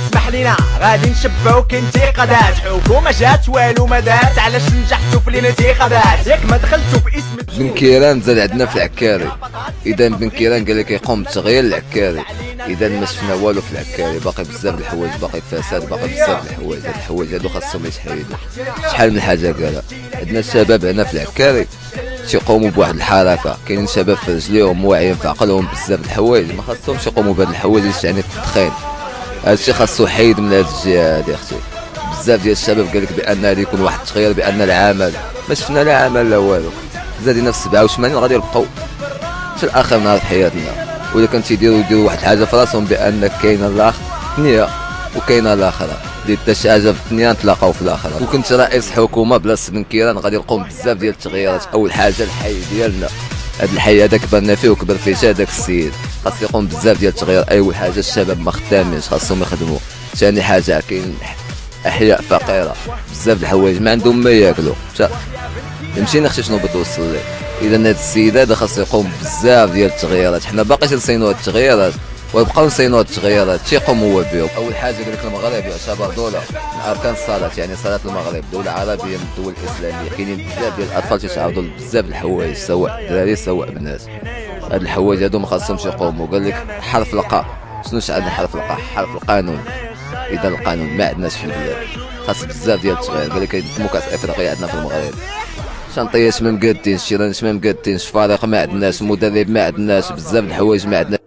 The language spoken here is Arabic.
اسمح لينا غادي نشبعوك انتقادات، حكومة جات والو ما دات، علاش نجحتو في الانتخابات ياك ما دخلتو في اسم بن كيران زاد عندنا في العكاري. اذا بن كيران قال لك يقوم بتغيير العكاري، اذا ما شفنا والو في العكاري، باقي بزاف الحوايج، باقي فساد، باقي بزاف الحوايج. هاد الحوايج هادو خاصهم يتحيدوا. شحال من حاجه قالها. عندنا الشباب هنا في العكاري تيقوموا بواحد الحركه، كاينين شباب في رجليهم واعيين في عقلهم بزاف الحوايج، ما خاصهمش يقوموا بهاد الحوايج اللي تعني التدخين. هادشي خاصو حيد من هاد الجهه هادي اختي. بزاف ديال الشباب قال لك بان غادي يكون واحد التغيير، بان العمل ما شفنا لا عمل لا والو. زادينا في 87 غادي يبقاو حتى لاخر نهار في حياتنا. ولا كان تيديروا واحد الحاجه في راسهم بان كاينه الاخر الثانيه وكاينه الاخره، اللي حتى شي حاجه في الدنيا تلاقاو في الاخره. وكنت رئيس حكومه بلاصه بن كيران غادي نقوم بزاف ديال التغييرات. اول حاجه الحي ديالنا، هذا الحي هذا كبرنا فيه وكبر فيه حتى هذاك السيد، خاص يقوم بزاف ديال التغيير. اول حاجه الشباب ما خدامينش، خاصهم يخدموا. ثاني حاجه كاين احياء فقيره بزاف د الحوايج ما عندهم ما ياكلوا. مشينا اختي شنو بتوصل لي. اذا هذا السيد هذا خاص يقوم بزاف ديال التغييرات. حنا باقي تنصينوا هاد التغييرات ويبقاو نصينوا هاد التغييرات تيقوم هو بهم. اول حاجه قال لك المغرب يعتبر دوله من اركان الصلاه، يعني صلاه المغرب دوله عربيه من الدول الاسلاميه. كاينين بزاف ديال الاطفال تيتعرضوا لبزاف د الحوايج، سواء دراري سواء بنات. هاد الحوايج هادو ما خاصهمش يقوموا. قال لك حرف القاء، شنو عندنا حرف القاء؟ حرف القانون. اذا القانون ما عندناش في البلاد، خاص بزاف ديال التغيير. قال لك ينظموا كاس افريقيا عندنا في المغرب، شنطيات ما مقادينش، شيرانش ما مقادينش، فريق ما عندناش، مدرب ما عندناش، بزاف د الحوايج ما عندناش.